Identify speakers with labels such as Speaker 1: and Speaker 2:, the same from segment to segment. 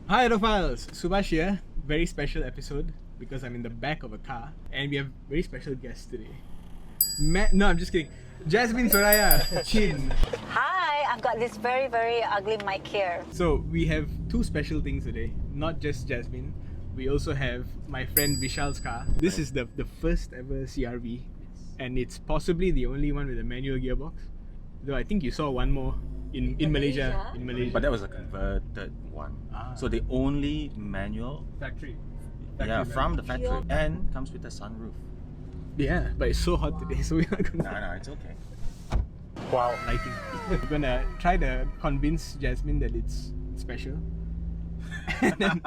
Speaker 1: Hi Autophiles, Subhash here. Very special episode because I'm in the back of a car and we have very special guests today. No, I'm just kidding. Jasmine Suraya Chin.
Speaker 2: Hi, I've got this very, very ugly mic here.
Speaker 1: So we have two special things today. Not just Jasmine. We also have my friend Vishal's car. This is the first ever CRV and it's possibly the only one with a manual gearbox. Though I think you saw one more in Malaysia. In Malaysia.
Speaker 3: But that was a converted one. So the only manual
Speaker 1: Factory
Speaker 3: from the factory and comes with a sunroof.
Speaker 1: Yeah, but it's so hot today, so we're not gonna.
Speaker 3: No, it's okay.
Speaker 1: Wow, lighting. We're gonna try to convince Jasmine that it's special. And then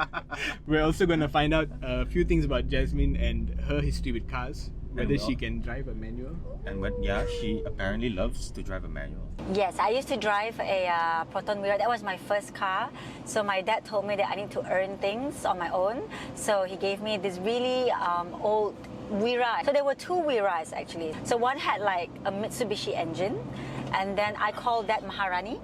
Speaker 1: we're also gonna find out a few things about Jasmine and her history with cars. Whether she can drive a manual.
Speaker 3: And she apparently loves to drive a manual.
Speaker 2: Yes, I used to drive a Proton Wira. That was my first car. So my dad told me that I need to earn things on my own. So he gave me this really old Wira. So there were two Wiras actually. So one had like a Mitsubishi engine, and then I called that Maharani.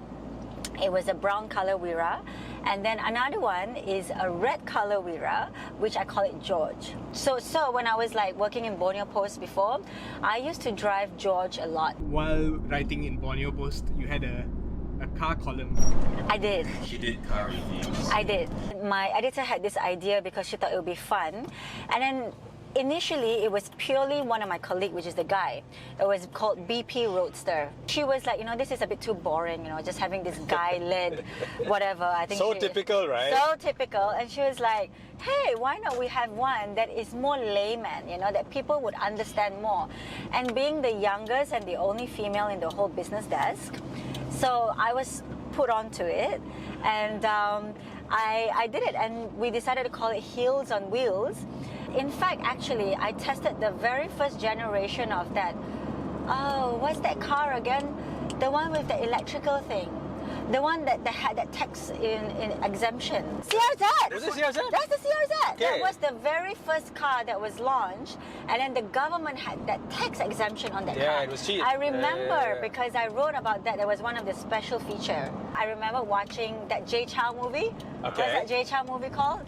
Speaker 2: It was a brown color Wira. And then another one is a red color Wira, which I call it George. So when I was like working in Borneo Post before, I used to drive George a lot.
Speaker 1: While writing in Borneo Post, you had a car column.
Speaker 2: I did.
Speaker 3: She did car reviews.
Speaker 2: I did. My editor had this idea because she thought it would be fun. And then initially, it was purely one of my colleagues, which is the guy. It was called BP Roadster. She was like, this is a bit too boring, just having this guy-led whatever. I think
Speaker 4: so typical, right?
Speaker 2: So typical. And she was like, hey, why not we have one that is more layman, that people would understand more. And being the youngest and the only female in the whole business desk, so I was put onto it. And I did it, and we decided to call it Heels on Wheels. In fact, actually, I tested the very first generation of that. Oh, what's that car again? The one with the electrical thing. The one that had that tax in exemption. CRZ!
Speaker 4: Was it CRZ?
Speaker 2: That's the CRZ!
Speaker 4: Okay.
Speaker 2: That was the very first car that was launched, and then the government had that tax exemption on that car.
Speaker 4: Yeah, it was cheap.
Speaker 2: I remember
Speaker 4: Yeah.
Speaker 2: because I wrote about that. That was one of the special features. I remember watching that Jay Chow movie.
Speaker 4: Okay.
Speaker 2: What's that Jay Chow movie called?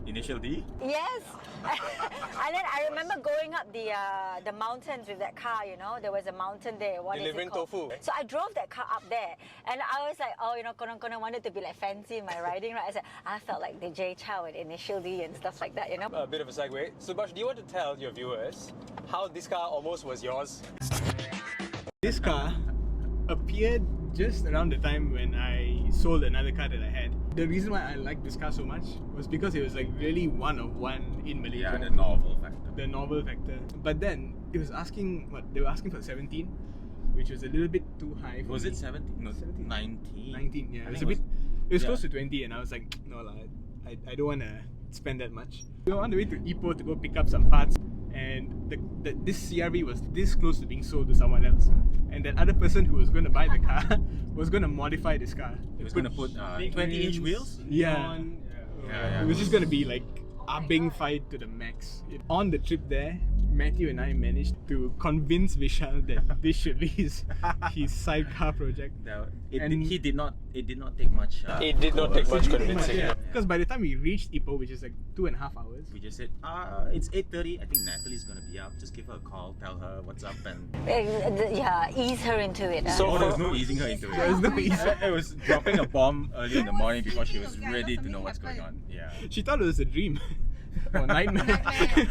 Speaker 3: Initial D?
Speaker 2: Yes. And then I remember going up the mountains with that car, There was a mountain there. What
Speaker 4: Delivering
Speaker 2: is it called?
Speaker 4: tofu.
Speaker 2: So I drove that car up there. And I was like, Konon wanted to be like fancy in my riding, right? I felt like the Jay Chow and Initial D and stuff like that,
Speaker 4: A bit of a segue. Subhash, do you want to tell your viewers how this car almost was yours?
Speaker 1: This car appeared just around the time when I sold another car that I had. The reason why I liked this car so much was because it was like really one of one in Malaysia.
Speaker 3: Yeah, the novel factor.
Speaker 1: The novel factor. But then it was asking, they were asking for 17, which was a little bit too high for
Speaker 3: Was
Speaker 1: me.
Speaker 3: it 17? No,
Speaker 1: 17.
Speaker 3: 19.
Speaker 1: 19, yeah.
Speaker 3: I
Speaker 1: It was
Speaker 3: think
Speaker 1: it was close to 20 and I was like, no lah, I don't want to spend that much. We were on the way to Ipoh to go pick up some parts, and this CRV was this close to being sold to someone else. And that other person who was going to buy the car was going to modify this car.
Speaker 3: It was going to put 20-inch wheels?
Speaker 1: Yeah.
Speaker 3: Yeah.
Speaker 1: It was just going to be like Abing fight to the max. On the trip there, Matthew and I managed to convince Vishal that this should be his sidecar project.
Speaker 3: No, it did not take much.
Speaker 4: It did not take much convincing.
Speaker 1: Yeah. Because by the time we reached Ipoh, which is like 2.5 hours,
Speaker 3: We just said, it's 8:30. I think Natalie's gonna be up. Just give her a call, tell her what's up, and
Speaker 2: ease her into it.
Speaker 4: So-
Speaker 3: there was no easing her into it.
Speaker 1: there was no easy.
Speaker 3: It was dropping a bomb early in the morning before she was ready to know what's going on. Yeah,
Speaker 1: She thought it was a dream or nightmare.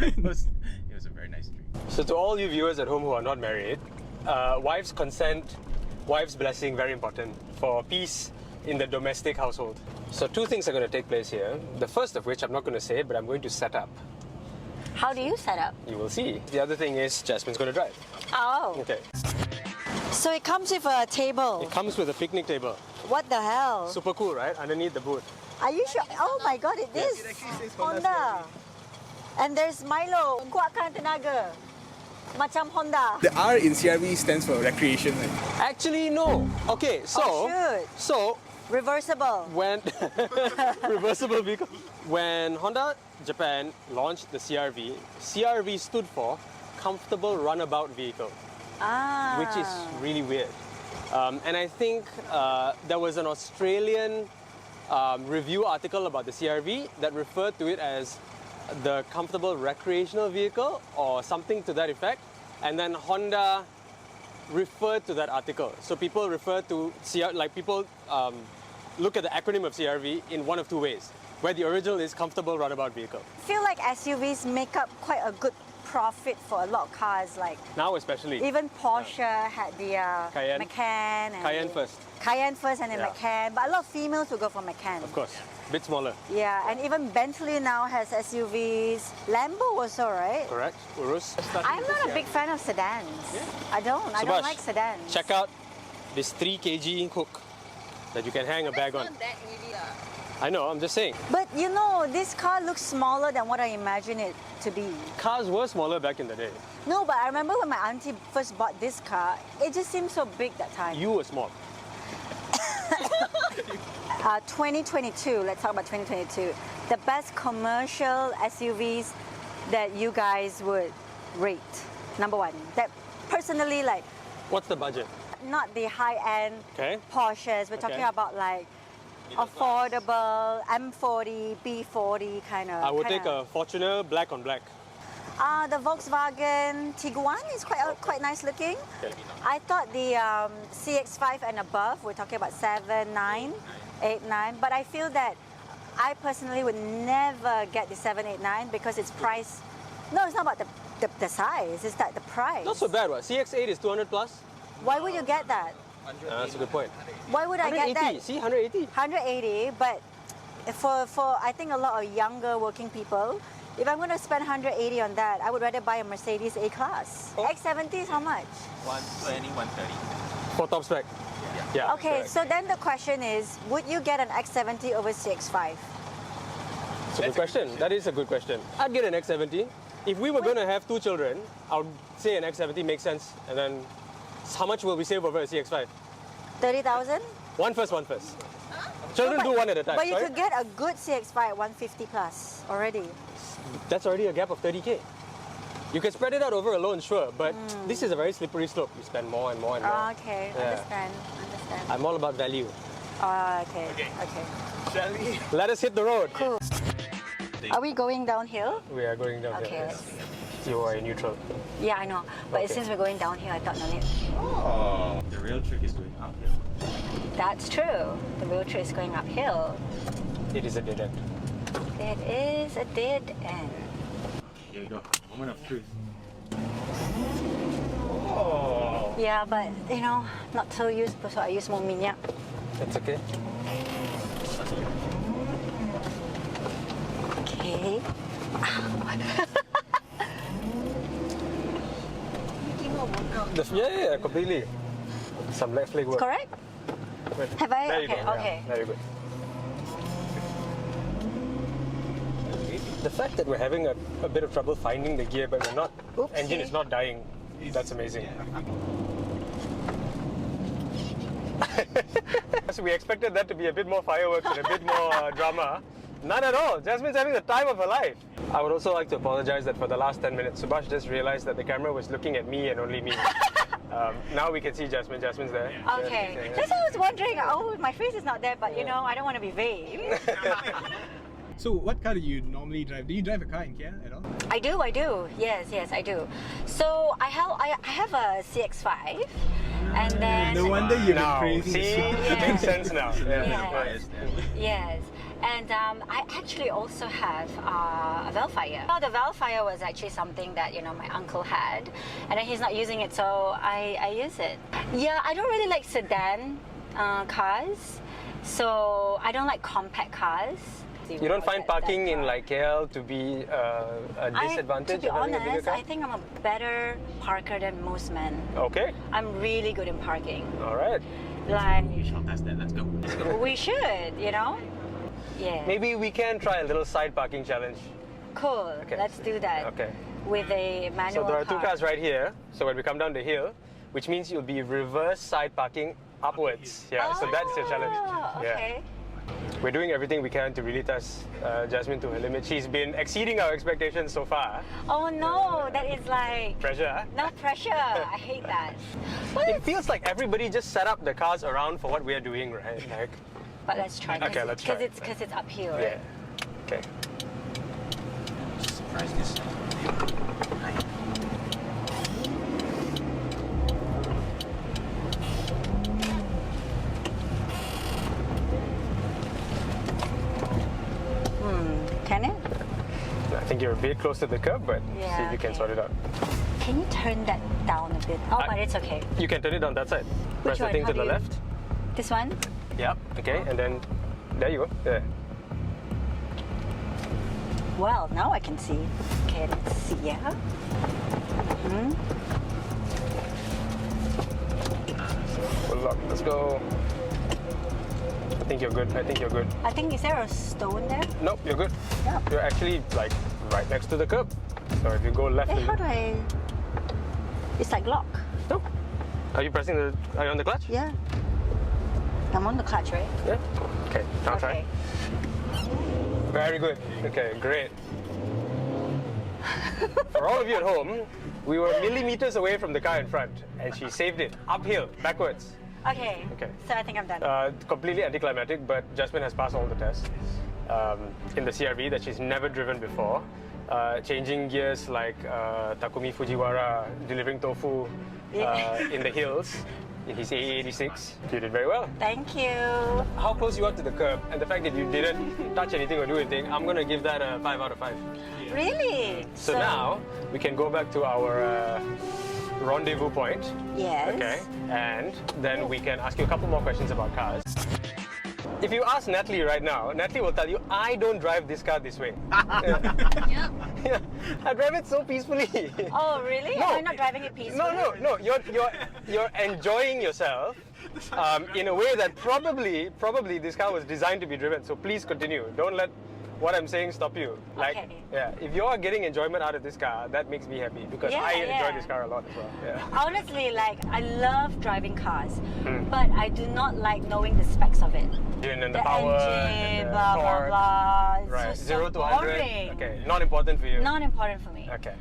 Speaker 3: it was a very nice dream.
Speaker 4: So to all you viewers at home who are not married, wife's consent, wife's blessing, very important for peace in the domestic household. So two things are going to take place here. The first of which I'm not going to say, but I'm going to set up.
Speaker 2: How do you set up?
Speaker 4: You will see. The other thing is Jasmine's going to drive.
Speaker 2: Oh.
Speaker 4: Okay.
Speaker 2: So it comes with a table.
Speaker 4: It comes with a picnic table.
Speaker 2: What the hell?
Speaker 4: Super cool, right? Underneath the boot.
Speaker 2: Are you sure? Oh my god, it is.
Speaker 1: It actually says
Speaker 2: Honda. And there's Milo. Kuatkan tenaga. Macam Honda.
Speaker 1: The R in CRV stands for recreation. Right?
Speaker 4: Actually, no. Okay,
Speaker 2: Oh, shoot.
Speaker 4: so
Speaker 2: Reversible.
Speaker 4: when reversible vehicle, when Honda Japan launched the CRV, CRV stood for Comfortable Runabout Vehicle, which is really weird. And I think there was an Australian review article about the CR-V that referred to it as the comfortable recreational vehicle or something to that effect, and then Honda referred to that article. So people refer to people look at the acronym of CR-V in one of two ways, where the original is comfortable runabout vehicle.
Speaker 2: I feel like SUVs make up quite a good profit for a lot of cars. Like
Speaker 4: Now especially.
Speaker 2: even Porsche had the
Speaker 4: Cayenne.
Speaker 2: Macan. And
Speaker 4: Cayenne first.
Speaker 2: Cayenne first and then
Speaker 4: Yeah.
Speaker 2: Macan. But a lot of females will go for Macan.
Speaker 4: Of course, a bit smaller.
Speaker 2: Yeah, and even Bentley now has SUVs. Lambo also, right?
Speaker 4: Correct, Urus.
Speaker 2: I'm not a big fan of sedans. I don't
Speaker 4: Subhash,
Speaker 2: like sedans.
Speaker 4: Check out this 3 kg hook that you can hang a bag on.
Speaker 5: Not that heavy.
Speaker 4: I know, I'm just saying.
Speaker 2: But you know, this car looks smaller than what I imagine it to be.
Speaker 4: Cars were smaller back in the day.
Speaker 2: No, but I remember when my auntie first bought this car, it just seemed so big that time.
Speaker 4: You were small.
Speaker 2: 2022, let's talk about 2022. The best commercial SUVs that you guys would rate. Number one, that personally, like,
Speaker 4: What's the budget?
Speaker 2: not the high-end
Speaker 4: Okay.
Speaker 2: Porsches. We're talking
Speaker 4: Okay.
Speaker 2: about like affordable M40, B40 kind of.
Speaker 4: I would take a Fortuner black on black.
Speaker 2: The Volkswagen Tiguan is quite nice looking.
Speaker 4: Okay.
Speaker 2: I thought the CX-5 and above, we're talking about 7, 9, 8, 9, but I feel that I personally would never get the 7, 8, 9 because it's price. No, it's not about the size, it's that the price.
Speaker 4: Not so bad, what? CX-8 is 200 plus?
Speaker 2: Why would you get that?
Speaker 4: That's a good point.
Speaker 2: Why would I get
Speaker 4: 180,
Speaker 2: that?
Speaker 4: see, 180.
Speaker 2: 180, but for I think a lot of younger working people, if I'm going to spend 180 on that, I would rather buy a Mercedes A-Class.
Speaker 4: Oh.
Speaker 2: X70 is how much?
Speaker 3: 120, 130.
Speaker 4: For top spec. Yeah.
Speaker 2: Okay,
Speaker 4: correct.
Speaker 2: so then the question is, would you get an X70 over CX-5?
Speaker 4: It's a good question. That is a good question. I'd get an X70. If we were going to have 2 children, I would say an X70 makes sense. And then how much will we save over a CX-5?
Speaker 2: 30,000?
Speaker 4: One first. Children do one at a time.
Speaker 2: But you
Speaker 4: sorry?
Speaker 2: could get a good CX-5 at 150 plus already.
Speaker 4: That's already a gap of 30K. You can spread it out over a loan, sure, but this is a very slippery slope. You spend more and more and more.
Speaker 2: Okay,
Speaker 4: Yeah.
Speaker 2: understand.
Speaker 4: I'm all about value.
Speaker 2: Okay.
Speaker 1: Shall we?
Speaker 4: Let us hit the road.
Speaker 2: Cool. Are we going downhill?
Speaker 4: We are going down
Speaker 2: Okay,
Speaker 4: here.
Speaker 2: let's
Speaker 4: You are in neutral.
Speaker 2: Yeah, I know. But
Speaker 4: Okay.
Speaker 2: since we're going downhill, I thought no need.
Speaker 3: Oh, the real trick is going uphill.
Speaker 2: That's true. The real trick is going uphill.
Speaker 4: It is a dead end.
Speaker 2: It is a dead end.
Speaker 3: Here we go. Moment of truth.
Speaker 2: Yeah, but you know, not so used, so I use more minyak.
Speaker 4: That's okay.
Speaker 2: Okay.
Speaker 4: Yeah, completely. Some left leg work.
Speaker 2: Correct?
Speaker 4: Wait.
Speaker 2: Have I?
Speaker 4: There you
Speaker 2: Okay,
Speaker 4: go.
Speaker 2: okay.
Speaker 4: Yeah, very good. The fact that we're having a bit of trouble finding the gear, but we're not,
Speaker 2: Oopsie.
Speaker 4: engine is not dying. That's amazing. So we expected that to be a bit more fireworks and a bit more drama. None at all. Jasmine's having the time of her life. I would also like to apologize that for the last 10 minutes, Subhash just realized that the camera was looking at me and only me. Now we can see Jasmine. Jasmine's there.
Speaker 2: Okay.
Speaker 4: Yeah.
Speaker 2: That's what I was wondering. Oh, my face is not there, but you know, I don't want to be vain.
Speaker 1: So, what car do you normally drive? Do you drive a car in KL at all?
Speaker 2: I do. Yes, I do. So I have a CX-5, and then
Speaker 1: No wonder you've been
Speaker 4: Now,
Speaker 1: praising
Speaker 4: see?
Speaker 1: it.
Speaker 4: It makes sense now.
Speaker 2: Yeah.
Speaker 3: Bias there.
Speaker 2: Yes. And I actually also have a Velfire. Well, the Velfire was actually something that, you know, my uncle had, and then he's not using it, so I use it. Yeah, I don't really like sedan cars, so I don't like compact cars.
Speaker 4: You don't find parking in like KL to be a disadvantage?
Speaker 2: To be
Speaker 4: of having a bigger
Speaker 2: honest,
Speaker 4: car?
Speaker 2: I think I'm a better parker than most men.
Speaker 4: Okay,
Speaker 2: I'm really good in parking.
Speaker 4: all right.
Speaker 2: Like,
Speaker 3: We shall test that. Let's go. Let's go.
Speaker 2: we should, you know? Yeah.
Speaker 4: Maybe we can try a little side parking challenge.
Speaker 2: Cool.
Speaker 4: Okay.
Speaker 2: Let's do that.
Speaker 4: Okay.
Speaker 2: With a manual
Speaker 4: So there are 2
Speaker 2: car.
Speaker 4: cars right here. So when we come down the hill, which means you'll be reverse side parking upwards. Yeah, so that's your challenge.
Speaker 2: Oh, okay.
Speaker 4: Yeah. We're doing everything we can to really test Jasmine to her limit. She's been exceeding our expectations so far.
Speaker 2: Oh no, that is like
Speaker 4: Pressure, huh?
Speaker 2: no pressure. I hate that. Well,
Speaker 4: It feels like everybody just set up the cars around for what we are doing, right? Like,
Speaker 2: But let's try.
Speaker 4: Okay, let's try.
Speaker 2: Because it's uphill,
Speaker 4: Yeah.
Speaker 2: right?
Speaker 4: Okay.
Speaker 3: Surprise this. Hi.
Speaker 2: Can it?
Speaker 4: I think you're a bit close to the curb, but see
Speaker 2: Yeah,
Speaker 4: if you can
Speaker 2: okay.
Speaker 4: sort it out.
Speaker 2: Can you turn that down a bit? Oh, but it's okay.
Speaker 4: You can turn it on that side. Press the
Speaker 2: one?
Speaker 4: thing
Speaker 2: How
Speaker 4: to
Speaker 2: do
Speaker 4: the
Speaker 2: you-
Speaker 4: left.
Speaker 2: This one?
Speaker 4: Yep. Okay, and then there you go. There.
Speaker 2: Well, now I can see. Okay, let's see. Yeah.
Speaker 4: Good luck. Let's go. I think you're good. I think you're good.
Speaker 2: I think, is there a stone there?
Speaker 4: Nope, you're good.
Speaker 2: Yeah.
Speaker 4: You're actually like right next to the curb. So if you go left,
Speaker 2: Hey,
Speaker 4: and
Speaker 2: how do I? It's like lock.
Speaker 4: no. Are you pressing the? Are you on the clutch?
Speaker 2: Yeah. I'm on the clutch, right?
Speaker 4: Yeah. Okay. Now
Speaker 2: Okay.
Speaker 4: try. Very good. Okay, great. For all of you at home, we were millimeters away from the car in front, and she saved it uphill, backwards.
Speaker 2: Okay.
Speaker 4: Okay.
Speaker 2: So I think I'm done.
Speaker 4: Completely anticlimactic, but Jasmine has passed all the tests in the CRV that she's never driven before. Changing gears like Takumi Fujiwara delivering tofu in the hills in his AA86. You did very well.
Speaker 2: Thank you.
Speaker 4: How close you are to the curb, and the fact that you didn't touch anything or do anything, I'm going to give that a 5 out of 5.
Speaker 2: Really?
Speaker 4: So now we can go back to our rendezvous point.
Speaker 2: Yes.
Speaker 4: Okay, and then we can ask you a couple more questions about cars. If you ask Natalie right now, Natalie will tell you, I don't drive this car this way. Yeah. Yeah. I drive it so peacefully.
Speaker 2: Oh, really?
Speaker 4: No.
Speaker 2: Am I not driving it peacefully?
Speaker 4: No. You're enjoying yourself in a way that probably this car was designed to be driven. So please continue. Don't let what I'm saying stop you. Like,
Speaker 2: Okay.
Speaker 4: yeah, if you're getting enjoyment out of this car, that makes me happy because
Speaker 2: Yeah,
Speaker 4: I enjoy
Speaker 2: yeah.
Speaker 4: this car a lot as well. Yeah.
Speaker 2: Honestly, like, I love driving cars,
Speaker 4: Hmm.
Speaker 2: but I do not like knowing the specs of it.
Speaker 4: And the
Speaker 2: The
Speaker 4: power,
Speaker 2: engine,
Speaker 4: and the
Speaker 2: blah, blah,
Speaker 4: torque.
Speaker 2: blah. It's
Speaker 4: Right,
Speaker 2: just
Speaker 4: 0
Speaker 2: so
Speaker 4: to 100.
Speaker 2: boring.
Speaker 4: Okay, not important for you.
Speaker 2: Not important for me.
Speaker 4: Okay.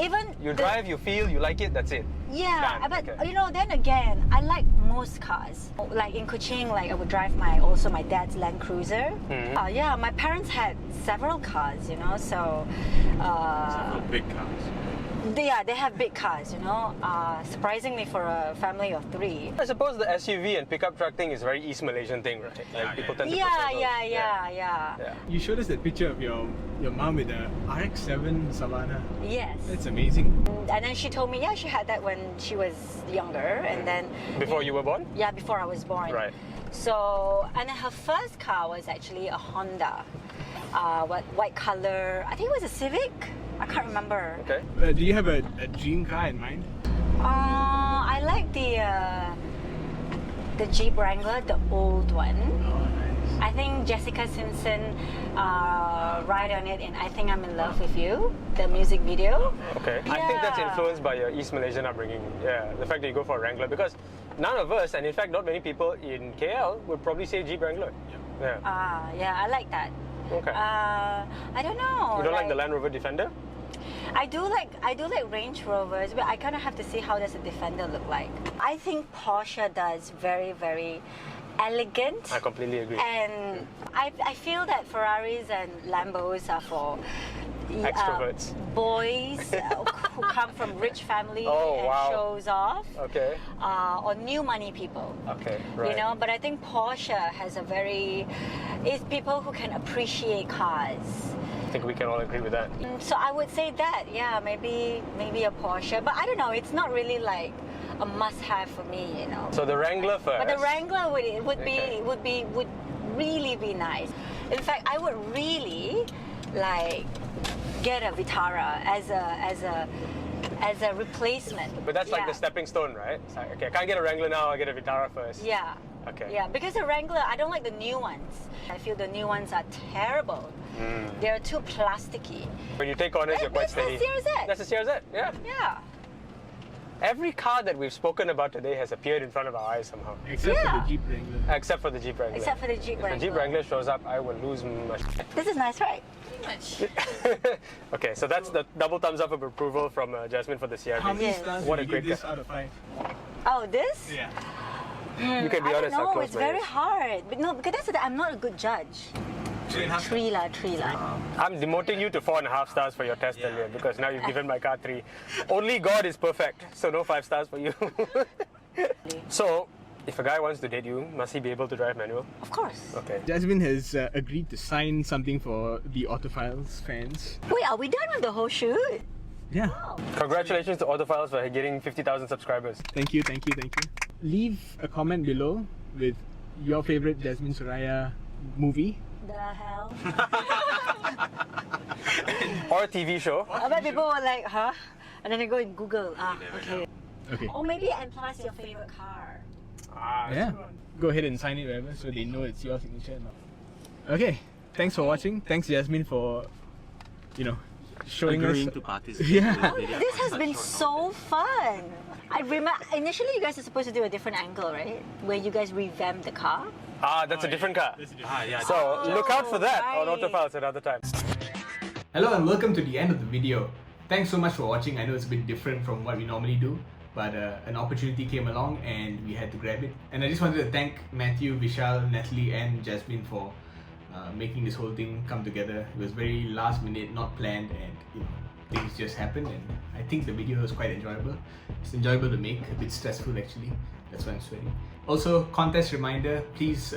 Speaker 2: Even
Speaker 4: You
Speaker 2: the-
Speaker 4: drive, you feel, you like it, that's it.
Speaker 2: Yeah,
Speaker 4: Done.
Speaker 2: but
Speaker 4: Okay.
Speaker 2: you know, then again, I like most cars. Like in Kuching, like I would drive my dad's Land Cruiser.
Speaker 4: Mhm.
Speaker 2: Yeah, my parents had several cars, you know, so
Speaker 3: Big cars.
Speaker 2: they have big cars, you know. Surprisingly, for a family of 3.
Speaker 4: I suppose the SUV and pickup truck thing is a very East Malaysian thing, right? Like
Speaker 3: Yeah,
Speaker 4: people
Speaker 3: yeah.
Speaker 4: tend to
Speaker 2: Yeah,
Speaker 4: prefer those.
Speaker 2: yeah.
Speaker 1: You showed us that picture of your mom with the RX-7 Savannah.
Speaker 2: Yes.
Speaker 1: That's amazing.
Speaker 2: And then she told me, yeah, she had that when she was younger, and then
Speaker 4: Before you were born?
Speaker 2: yeah, before I was born.
Speaker 4: Right.
Speaker 2: So, and then her first car was actually a Honda, white color. I think it was a Civic. I can't remember.
Speaker 4: Okay.
Speaker 1: Do you have a dream car in mind?
Speaker 2: I like the Jeep Wrangler, the old one.
Speaker 1: Oh, nice.
Speaker 2: I think Jessica Simpson ride on it in I Think I'm in Love with You, the music video.
Speaker 4: Okay. I think that's
Speaker 2: Yeah.
Speaker 4: influenced by your East Malaysian upbringing. Yeah, the fact that you go for a Wrangler because none of us, and in fact not many people in KL would probably say Jeep Wrangler. Yeah.
Speaker 2: Yeah, I like that.
Speaker 4: Okay.
Speaker 2: I don't know.
Speaker 4: You don't like the Land Rover Defender?
Speaker 2: I do like Range Rovers, but I kind of have to see how does a Defender look like. I think Porsche does very, very elegant.
Speaker 4: I completely agree.
Speaker 2: And I feel that Ferraris and Lambos are for
Speaker 4: Extroverts.
Speaker 2: boys who come from rich families
Speaker 4: Oh,
Speaker 2: and
Speaker 4: wow.
Speaker 2: shows off,
Speaker 4: Okay.
Speaker 2: or new money people.
Speaker 4: Okay. Right.
Speaker 2: You know, but I think Porsche has is people who can appreciate cars.
Speaker 4: I think we can all agree with that.
Speaker 2: So I would say that, yeah, maybe a Porsche, but I don't know. It's not really like a must-have for me, you know.
Speaker 4: So the Wrangler first.
Speaker 2: But the Wrangler would
Speaker 4: Okay.
Speaker 2: really be nice. In fact, I would really like get a Vitara as a replacement.
Speaker 4: But that's like
Speaker 2: Yeah.
Speaker 4: the stepping stone, right? It's like, okay, I can't get a Wrangler now, I'll get a Vitara first.
Speaker 2: Yeah.
Speaker 4: Okay.
Speaker 2: Yeah, because the Wrangler, I don't like the new ones. I feel the new ones are terrible. They're too plasticky.
Speaker 4: When you take corners, you're quite
Speaker 2: That's the
Speaker 4: steady.
Speaker 2: CRZ.
Speaker 4: That's a CRZ, yeah.
Speaker 2: Yeah.
Speaker 4: Every car that we've spoken about today has appeared in front of our eyes somehow.
Speaker 1: Except for
Speaker 2: Yeah.
Speaker 1: the Jeep Wrangler.
Speaker 4: Except for the Jeep Wrangler.
Speaker 2: Except for the Jeep
Speaker 4: If the
Speaker 2: Wrangler.
Speaker 4: Jeep Wrangler shows up, I will lose my
Speaker 2: This is nice, right?
Speaker 4: Okay, so that's the double thumbs up of approval from Jasmine for the CRV.
Speaker 1: How many
Speaker 2: Yes.
Speaker 1: stars
Speaker 4: What
Speaker 1: would
Speaker 4: a
Speaker 1: you give
Speaker 4: great
Speaker 1: this
Speaker 4: car.
Speaker 1: out of 5?
Speaker 2: Oh, this?
Speaker 1: Yeah.
Speaker 4: You can be
Speaker 2: I
Speaker 4: honest.
Speaker 2: don't
Speaker 4: how
Speaker 2: know,
Speaker 4: close
Speaker 2: it's
Speaker 4: mine
Speaker 2: very
Speaker 4: is.
Speaker 2: hard. But no, because that's the, I'm not a good judge.
Speaker 3: 3.5.
Speaker 2: Three lah.
Speaker 4: I'm demoting you to 4.5 stars for your test earlier because now you've given my car 3. Only God is perfect, so no 5 stars for you. So, if a guy wants to date you, must he be able to drive manual?
Speaker 2: Of course.
Speaker 4: Okay.
Speaker 1: Jasmine has agreed to sign something for the Autophiles fans.
Speaker 2: Wait, are we done with the whole shoot?
Speaker 1: Yeah.
Speaker 4: Congratulations to Autophiles for getting 50,000 subscribers.
Speaker 1: Thank you. Leave a comment below with your favorite Jasmine Suraya movie.
Speaker 2: The hell?
Speaker 4: Or a TV show.
Speaker 2: I bet people were like, huh? And then they go and Google. Okay.
Speaker 1: Okay.
Speaker 2: Or maybe and plus your favorite car.
Speaker 1: Yeah. Go ahead and sign it wherever so they know it's your signature now. Okay. Thanks for watching. Thanks Jasmine for, showing
Speaker 3: Agreeing
Speaker 1: us.
Speaker 3: to participate.
Speaker 1: Yeah.
Speaker 3: in the video.
Speaker 2: This has been so fun. I remember initially you guys are supposed to do a different angle, right? Where you guys revamp the car.
Speaker 4: That's a different car.
Speaker 3: Yeah.
Speaker 4: So look out for that on
Speaker 2: right.
Speaker 4: Autophiles another time.
Speaker 1: Hello and welcome to the end of the video. Thanks so much for watching. I know it's a bit different from what we normally do, but an opportunity came along and we had to grab it. And I just wanted to thank Matthew, Vishal, Natalie and Jasmine for making this whole thing come together. It was very last minute, not planned, and things just happened, and I think the video was quite enjoyable. It's enjoyable to make, a bit stressful actually. That's why I'm sweating. Also, contest reminder, please,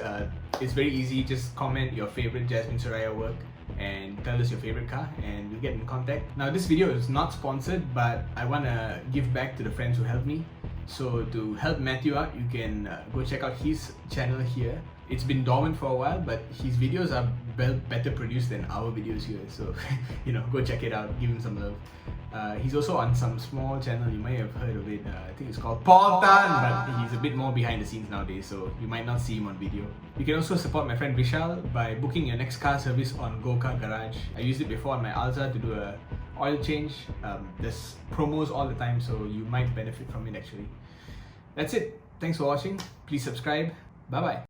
Speaker 1: it's very easy, just comment your favorite Jasmine Suraya work and tell us your favorite car and we'll get in contact. Now this video is not sponsored, but I want to give back to the friends who helped me. So to help Matthew out, you can go check out his channel here. It's been dormant for a while, but his videos are better produced than our videos here. So, go check it out, give him some love. He's also on some small channel, you might have heard of it. I think it's called Paul Tan, but he's a bit more behind the scenes nowadays, so you might not see him on video. You can also support my friend Vishal by booking your next car service on Go Car Garage. I used it before on my Alza to do a oil change. There's promos all the time, so you might benefit from it actually. That's it. Thanks for watching. Please subscribe. Bye bye.